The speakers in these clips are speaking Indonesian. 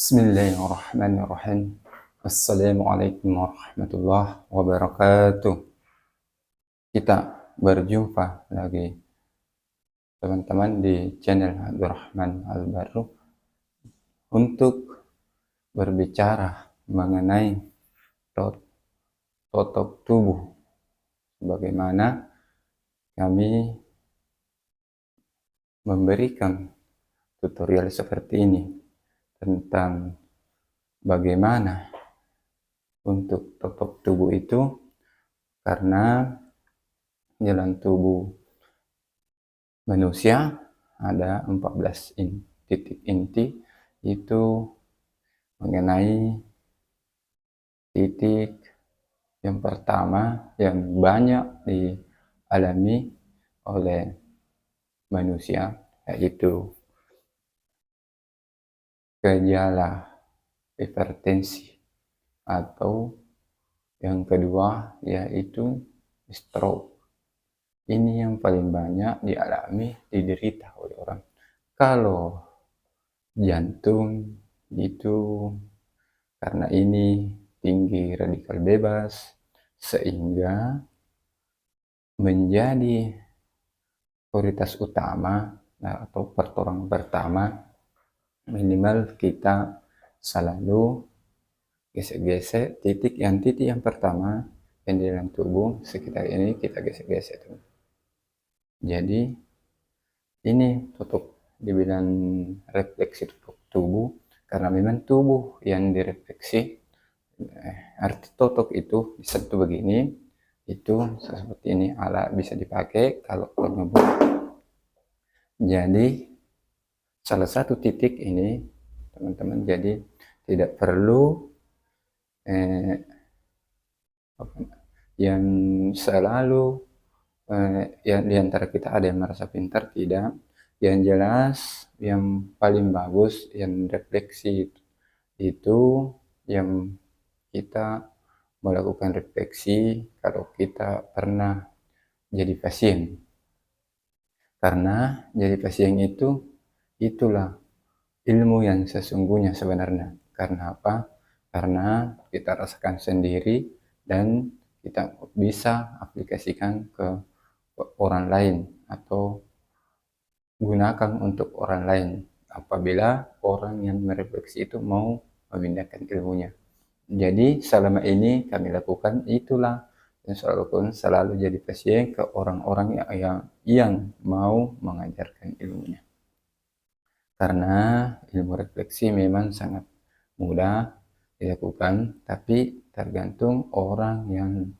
Bismillahirrahmanirrahim. Assalamualaikum warahmatullahi wabarakatuh. Kita berjumpa lagi teman-teman di channel Abdurrahman Al-Barru untuk berbicara mengenai totok tubuh. Bagaimana kami memberikan tutorial seperti ini tentang bagaimana untuk totok tubuh itu, karena jalan tubuh manusia ada 14 titik inti, itu mengenai titik yang pertama yang banyak dialami oleh manusia, yaitu gejala hipertensi, atau yang kedua yaitu stroke. Ini yang paling banyak dialami, diderita oleh orang. Kalau jantung itu karena ini tinggi radikal bebas, sehingga menjadi prioritas utama atau pertolongan pertama, minimal kita selalu gesek-gesek titik yang pertama yang di dalam tubuh sekitar ini, kita gesek-gesek tuh. Jadi ini dibilang refleksi totok tubuh karena memang tubuh yang direfleksi. Arti totok itu disentuh begini, itu seperti ini, alat bisa dipakai kalau ngebut. Jadi salah satu titik ini teman-teman, jadi tidak perlu yang selalu yang diantara kita ada yang merasa pintar, tidak. Yang jelas yang paling bagus yang refleksi itu yang kita melakukan refleksi kalau kita pernah jadi pasien. Karena jadi pasien itulah ilmu yang sesungguhnya sebenarnya. Karena apa? Karena kita rasakan sendiri dan kita bisa aplikasikan ke orang lain atau gunakan untuk orang lain apabila orang yang merefleksi itu mau memindahkan ilmunya. Jadi selama ini kami lakukan itulah yang selalu jadi pasien ke orang-orang yang mau mengajarkan ilmunya. Karena ilmu refleksi memang sangat mudah dilakukan, tapi tergantung orang yang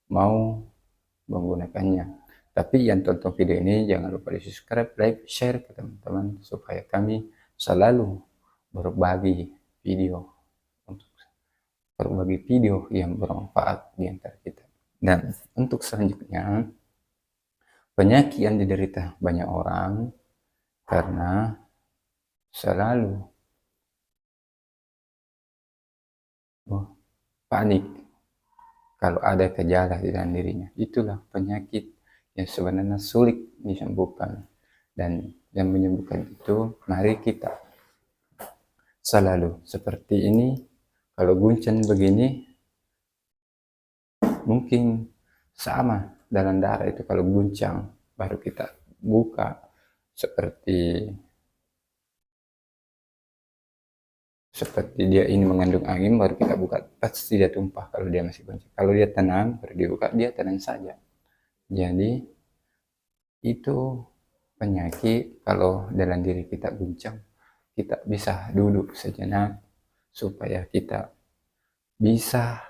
mau menggunakannya. Tapi yang tonton video ini jangan lupa di subscribe, like, share ke teman-teman supaya kami selalu berbagi video yang bermanfaat di antara kita. Dan untuk selanjutnya, penyakit yang diderita banyak orang karena selalu panik kalau ada gejala di dalam dirinya. Itulah penyakit yang sebenarnya sulit disembuhkan, dan yang menyembuhkan itu mari kita selalu seperti ini. Kalau guncang begini mungkin sama dalam darah itu, kalau guncang baru kita buka seperti dia ini mengandung angin, baru kita buka pasti dia tumpah kalau dia masih guncang. Kalau dia tenang baru dibuka, dia tenang saja. Jadi itu penyakit kalau dalam diri kita guncang, kita bisa duduk sejenak supaya kita bisa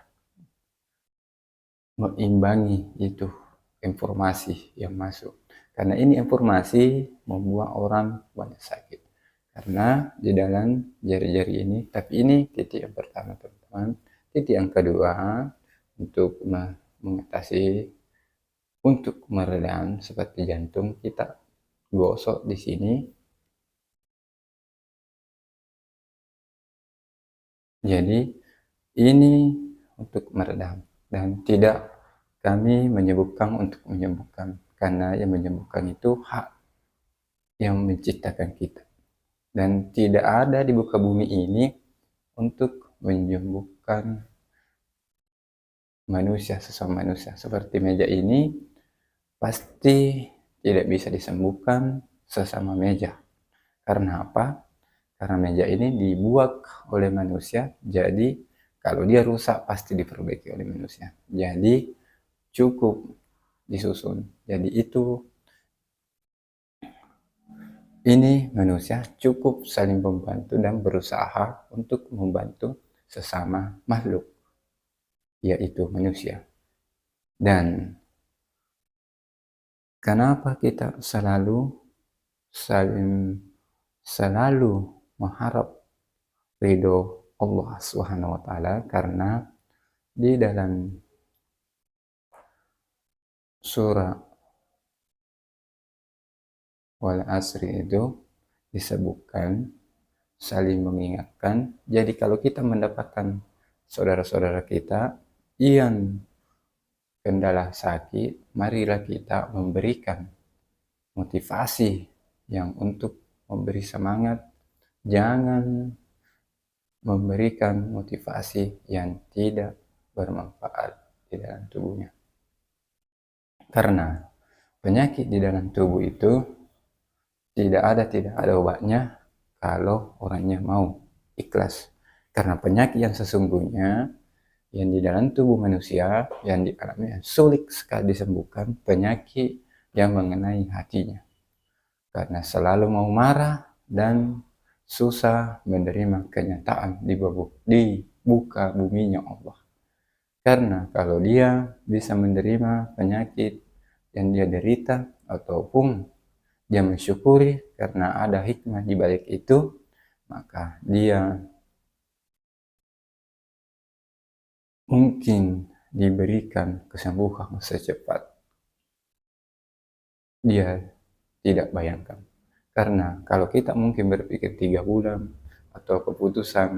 mengimbangi itu informasi yang masuk. Karena ini informasi membuat orang banyak sakit. Karena di dalam jari-jari ini, tapi ini titik yang pertama teman-teman. Titik yang kedua untuk mengatasi, untuk meredam seperti jantung, kita gosok di sini. Jadi ini untuk meredam, dan tidak kami menyembuhkan untuk menyembuhkan, karena yang menyembuhkan itu hak yang menciptakan kita. Dan tidak ada di muka bumi ini untuk menyembuhkan manusia, sesama manusia. Seperti meja ini pasti tidak bisa disembuhkan sesama meja. Karena apa? Karena meja ini dibuat oleh manusia, jadi kalau dia rusak pasti diperbaiki oleh manusia. Jadi cukup disusun. Jadi ini manusia cukup saling membantu dan berusaha untuk membantu sesama makhluk, yaitu manusia. Dan kenapa kita selalu mengharap ridho Allah Subhanahu wa taala? Karena di dalam surah Wal Asri itu disebutkan saling mengingatkan. Jadi kalau kita mendapatkan saudara-saudara kita yang kendala sakit, marilah kita memberikan motivasi yang untuk memberi semangat. Jangan memberikan motivasi yang tidak bermanfaat di dalam tubuhnya. Karena penyakit di dalam tubuh itu tidak ada obatnya kalau orangnya mau ikhlas. Karena penyakit yang sesungguhnya yang di dalam tubuh manusia yang dialami sulit sekali disembuhkan, penyakit yang mengenai hatinya. Karena selalu mau marah dan susah menerima kenyataan di buka buminya Allah. Karena kalau dia bisa menerima penyakit yang dia derita ataupun dia mensyukuri karena ada hikmah di balik itu, maka dia mungkin diberikan kesembuhan secepat dia tidak bayangkan. Karena kalau kita mungkin berpikir 3 bulan atau keputusan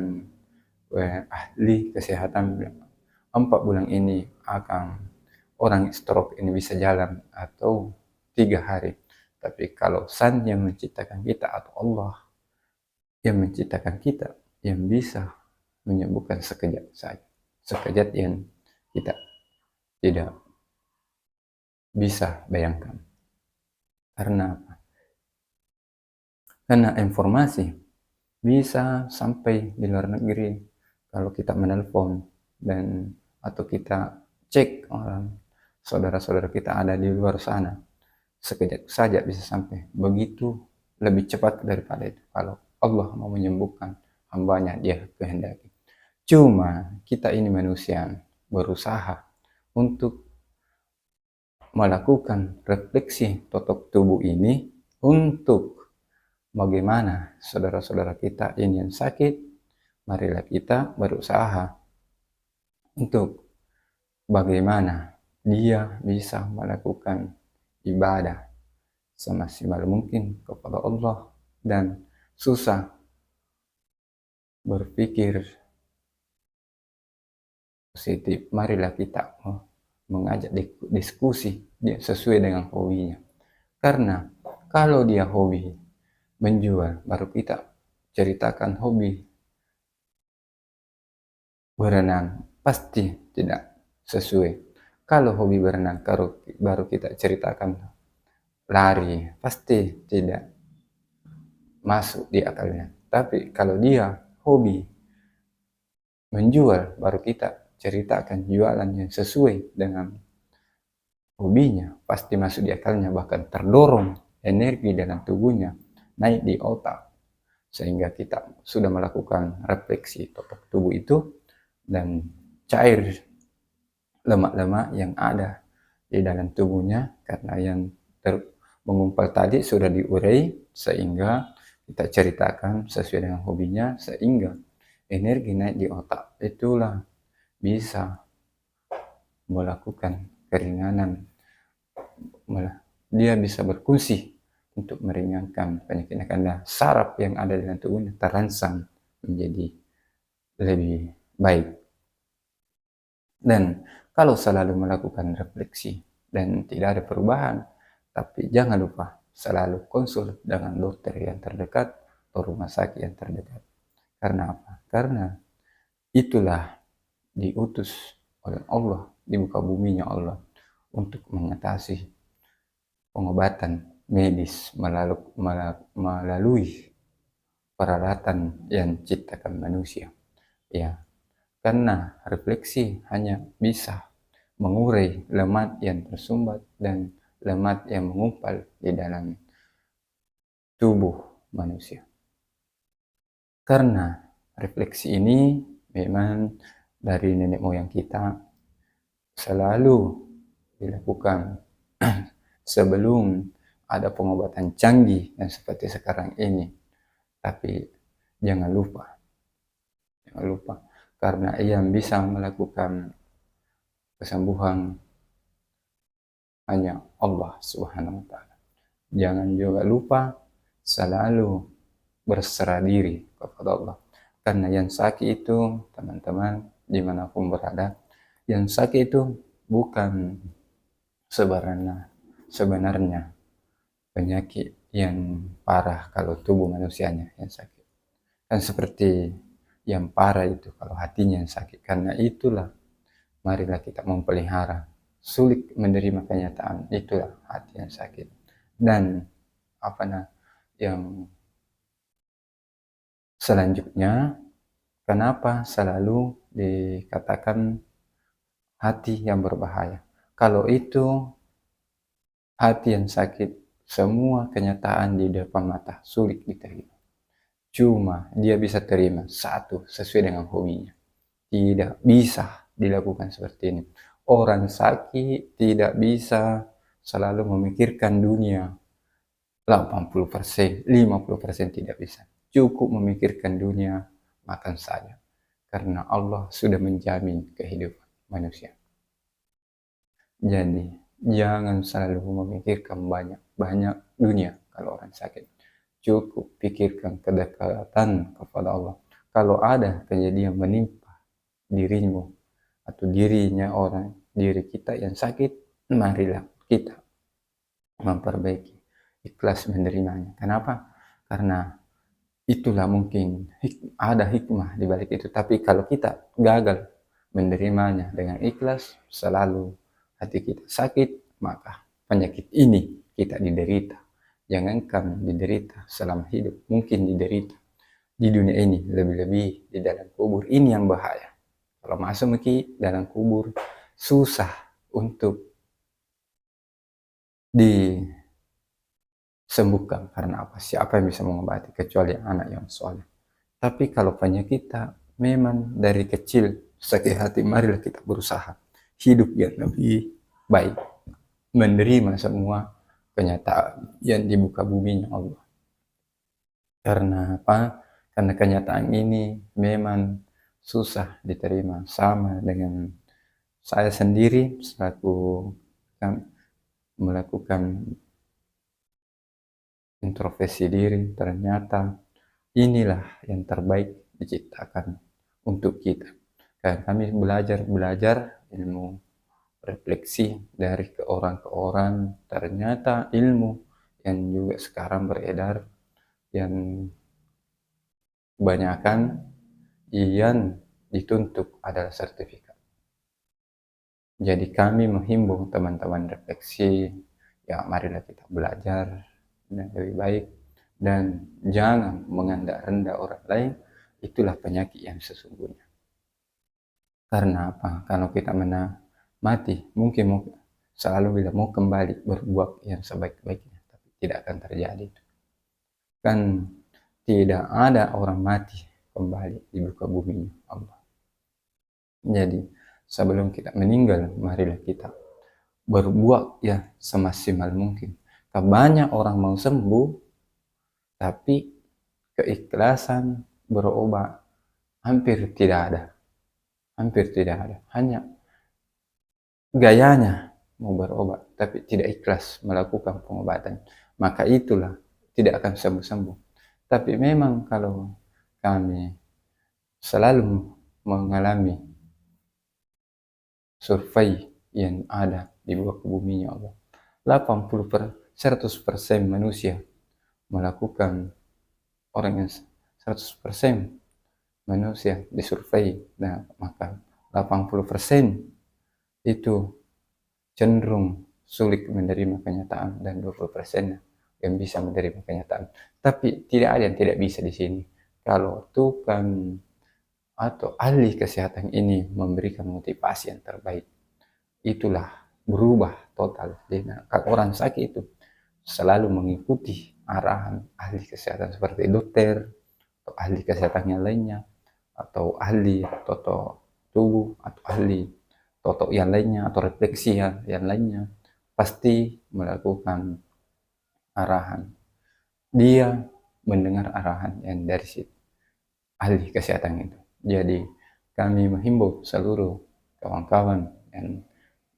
ahli kesehatan 4 bulan ini akan orang stroke ini bisa jalan atau 3 hari. Tapi kalau Sang yang menciptakan kita atau Allah yang menciptakan kita yang bisa menyembuhkan sekejap saja. Sekejap yang kita tidak bisa bayangkan. Karena apa? Karena informasi bisa sampai di luar negeri kalau kita menelpon dan atau kita cek orang saudara-saudara kita ada di luar sana, sekejap saja bisa sampai. Begitu lebih cepat daripada itu kalau Allah mau menyembuhkan hambanya dia kehendaki. Cuma kita ini manusia berusaha untuk melakukan refleksi totok tubuh ini untuk bagaimana saudara-saudara kita ini yang sakit, marilah kita berusaha untuk bagaimana dia bisa melakukan ibadah semaksimal mungkin kepada Allah dan susah berpikir positif. Marilah kita mengajak diskusi dia sesuai dengan hobinya. Karena kalau dia hobi menjual, baru kita ceritakan hobi berenang, pasti tidak sesuai. Kalau hobi berenang baru kita ceritakan lari, pasti tidak masuk di akalnya. Tapi kalau dia hobi menjual, baru kita ceritakan jualan yang sesuai dengan hobinya, pasti masuk di akalnya, bahkan terdorong energi dalam tubuhnya naik di otak, sehingga kita sudah melakukan refleksi totok tubuh itu dan cair lemak-lemak yang ada di dalam tubuhnya karena yang mengumpal tadi sudah diurai, sehingga kita ceritakan sesuai dengan hobinya, sehingga energi naik di otak. Itulah bisa melakukan keringanan, dia bisa berfungsi untuk meringankan penyakitnya karena saraf yang ada dalam tubuhnya terangsang menjadi lebih baik. Dan kalau selalu melakukan refleksi dan tidak ada perubahan, tapi jangan lupa selalu konsul dengan dokter yang terdekat atau rumah sakit yang terdekat. Karena apa? Karena itulah diutus oleh Allah di muka buminya Allah untuk mengatasi pengobatan medis melalui peralatan yang ciptakan manusia. Ya, karena refleksi hanya bisa mengurai lemak yang tersumbat dan lemak yang mengumpal di dalam tubuh manusia. Karena refleksi ini memang dari nenek moyang kita selalu dilakukan sebelum ada pengobatan canggih yang seperti sekarang ini. Tapi jangan lupa, karena ia bisa melakukan kesembuhan hanya Allah Subhanahu wa Ta'ala. Jangan juga lupa selalu berserah diri kepada Allah. Karena yang sakit itu, teman-teman, dimanapun berada, yang sakit itu bukan sebenarnya penyakit yang parah kalau tubuh manusianya yang sakit. Kan seperti yang parah itu kalau hatinya yang sakit. Karena itulah marilah kita memelihara. Sulit menerima kenyataan, itulah hati yang sakit. Dan yang selanjutnya, kenapa selalu dikatakan hati yang berbahaya? Kalau itu hati yang sakit, semua kenyataan di depan mata sulit diterima. Cuma dia bisa terima satu sesuai dengan hobinya. Tidak bisa dilakukan seperti ini. Orang sakit tidak bisa selalu memikirkan dunia 80%, 50% tidak bisa. Cukup memikirkan dunia, makan saja. Karena Allah sudah menjamin kehidupan manusia. Jadi, jangan selalu memikirkan banyak dunia kalau orang sakit. Cukup pikirkan kedekatan kepada Allah. Kalau ada kejadian menimpa dirimu atau diri kita yang sakit, marilah kita memperbaiki, ikhlas menerimanya. Kenapa? Karena itulah mungkin ada hikmah di balik itu. Tapi kalau kita gagal menerimanya dengan ikhlas, selalu hati kita sakit, maka penyakit ini kita diderita. Jangankan diderita selama hidup, mungkin diderita di dunia ini, lebih-lebih di dalam kubur. Ini yang bahaya. Kalau masuk ke dalam kubur, susah untuk disembuhkan. Karena apa? Siapa yang bisa mengobati kecuali anak yang soleh. Tapi kalau penyakit kita memang dari kecil sakit hati, marilah kita berusaha hidup yang lebih baik, menerima semua kenyataan yang di muka buminya Allah. Karena apa? Karena kenyataan ini memang susah diterima, sama dengan saya sendiri selaku melakukan introspeksi diri. Ternyata inilah yang terbaik diciptakan untuk kita. Dan kami belajar ilmu refleksi dari ke orang, ternyata ilmu yang juga sekarang beredar yang kebanyakan yang dituntut adalah sertifikat. Jadi kami menghimbau teman-teman refleksi, ya marilah kita belajar dan lebih baik, dan jangan menganggap rendah orang lain. Itulah penyakit yang sesungguhnya. Karena apa? Kalau kita mati, mungkin selalu bilang mau kembali berbuat yang sebaik-baiknya, tapi tidak akan terjadi. Kan tidak ada orang mati kembali di muka bumi Allah. Jadi sebelum kita meninggal, marilah kita berbuat ya semaksimal mungkin. Banyak orang mau sembuh, tapi keikhlasan berobat hampir tidak ada. Hanya gayanya mau berobat, tapi tidak ikhlas melakukan pengobatan. Maka itulah tidak akan sembuh-sembuh. Tapi memang kalau kami selalu mengalami survei yang ada di bawah bumi Allah, 100% manusia melakukan, orang yang 100% manusia disurvei, nah maka 80% itu cenderung sulit menerima kenyataan dan 20% yang bisa menerima kenyataan. Tapi tidak ada yang tidak bisa di sini. Kalau tukang atau ahli kesehatan ini memberikan motivasi yang terbaik, itulah berubah total. Jadi kalau orang sakit itu selalu mengikuti arahan ahli kesehatan seperti dokter atau ahli kesehatan yang lainnya, atau ahli toto tubuh, atau ahli toto yang lainnya, atau refleksi yang lainnya, pasti melakukan arahan. Dia mendengar arahan yang dari si ahli kesehatan itu. Jadi kami menghimbau seluruh kawan-kawan yang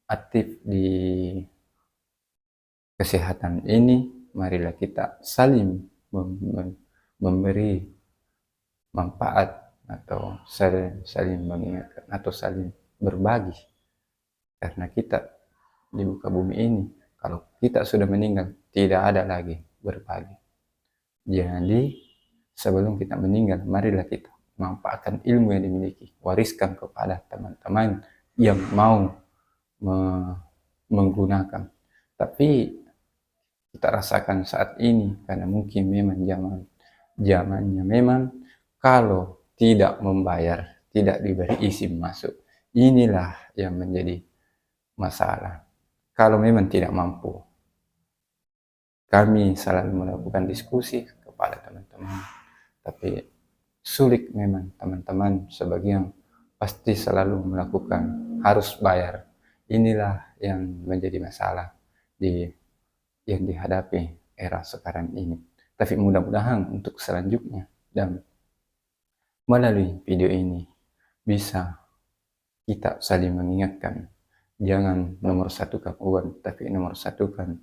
aktif di kesehatan ini, marilah kita saling memberi manfaat atau saling mengingatkan atau saling berbagi. Karena kita di muka bumi ini, kalau kita sudah meninggal, tidak ada lagi berbagi. Jadi sebelum kita meninggal, marilah kita manfaatkan ilmu yang dimiliki, wariskan kepada teman-teman yang mau menggunakan. Tapi kita rasakan saat ini, karena mungkin memang zamannya memang kalau tidak membayar, tidak diberi izin masuk, inilah yang menjadi masalah. Kalau memang tidak mampu, kami selalu melakukan diskusi kepada teman-teman, tapi sulit memang teman-teman sebagian pasti selalu melakukan harus bayar. Inilah yang menjadi masalah yang dihadapi era sekarang ini. Tapi mudah-mudahan untuk selanjutnya dan melalui video ini bisa kita saling mengingatkan, jangan nomor satukan uang, tapi nomor satukan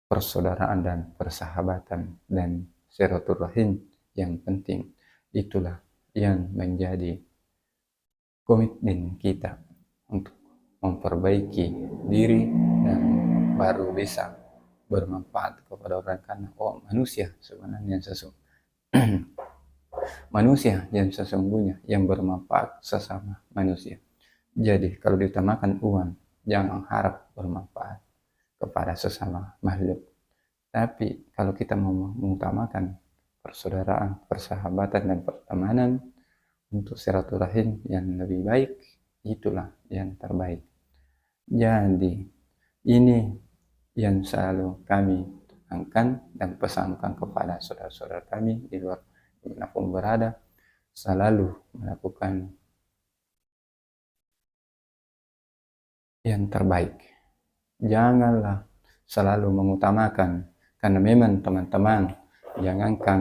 persaudaraan dan persahabatan dan silaturahim yang penting. Itulah yang menjadi komitmen kita untuk memperbaiki diri dan baru bisa bermanfaat kepada orang, karena manusia sebenarnya manusia yang sesungguhnya yang bermanfaat sesama manusia. Jadi kalau diutamakan uang, jangan harap bermanfaat kepada sesama makhluk. Tapi kalau kita mengutamakan persaudaraan, persahabatan, dan pertemanan untuk silaturahim yang lebih baik, itulah yang terbaik. Jadi ini yang selalu kami tekankan dan pesankan kepada saudara-saudara kami di luar dimanapun berada, selalu melakukan yang terbaik. Janganlah selalu mengutamakan, karena memang teman-teman, jangankan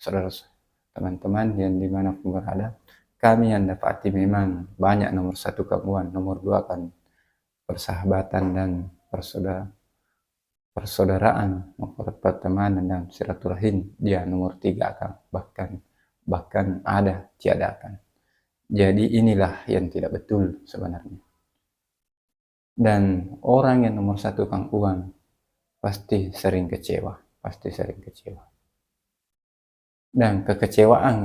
saudara teman-teman yang dimanapun berada, kami yang dapati memang banyak nomor satu kemuan, nomor dua kan persahabatan dan persaudaraan, pertemanan dan silaturahim, dia nomor tiga akan bahkan ada tiadakan. Jadi inilah yang tidak betul sebenarnya. Dan orang yang nomor satu kan uang pasti sering kecewa, dan kekecewaan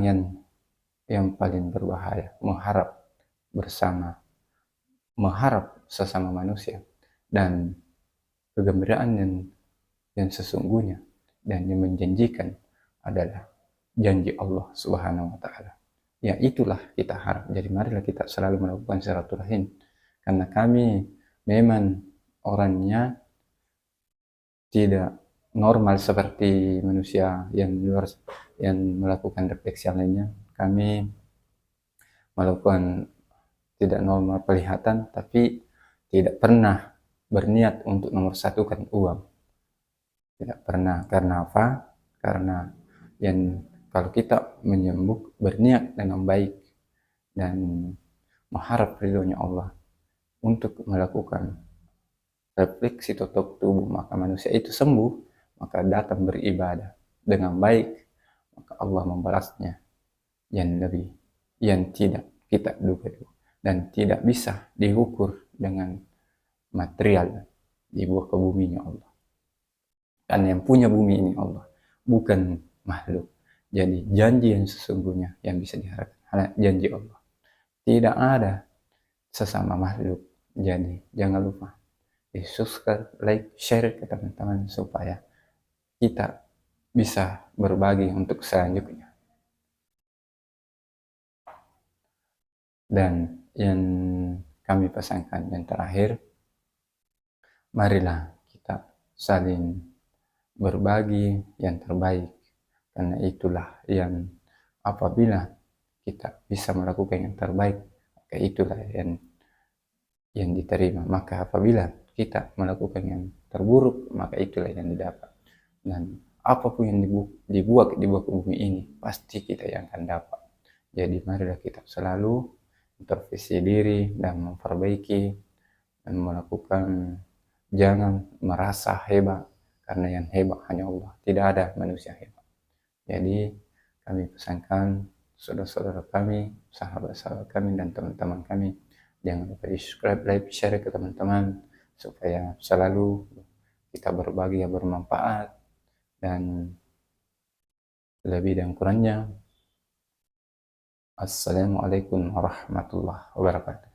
yang paling berbahaya, mengharap sesama manusia, dan kegembiraan yang sesungguhnya dan yang menjanjikan adalah janji Allah Subhanahu wa Ta'ala. Ya, itulah kita harap. Jadi marilah kita selalu melakukan silaturahim, karena kami memang orangnya tidak normal seperti manusia yang luar yang melakukan refleksi lainnya. Kami melakukan tidak normal kelihatan, tapi tidak pernah berniat untuk nomor satukan uang. Tidak pernah. Karena apa? Karena kalau kita berniat dengan baik dan mengharap ridhonya Allah untuk melakukan refleksi totok tubuh, maka manusia itu sembuh, maka datang beribadah dengan baik, maka Allah membalasnya yang tidak kita duga dan tidak bisa diukur dengan material di bawah buminya Allah. Dan yang punya bumi ini Allah, bukan makhluk. Jadi janji yang sesungguhnya yang bisa diharapkan hanya janji Allah. Tidak ada sesama makhluk. Jadi jangan lupa di subscribe, like, share ke teman-teman supaya kita bisa berbagi untuk selanjutnya. Dan yang kami pesankan yang terakhir, marilah kita saling berbagi yang terbaik, karena itulah yang apabila kita bisa melakukan yang terbaik, maka itulah yang diterima. Maka apabila kita melakukan yang terburuk, maka itulah yang didapat. Dan apapun yang dibuat di muka bumi ini, pasti kita yang akan dapat. Jadi marilah kita selalu introspeksi diri dan memperbaiki dan melakukan, jangan merasa hebat, karena yang hebat hanya Allah, tidak ada manusia hebat. Jadi kami pesankan saudara-saudara kami, sahabat-sahabat kami dan teman-teman kami, jangan lupa di subscribe, like, share ke teman-teman supaya selalu kita berbagi yang bermanfaat. Dan lebih dan kurangnya, assalamualaikum warahmatullahi wabarakatuh.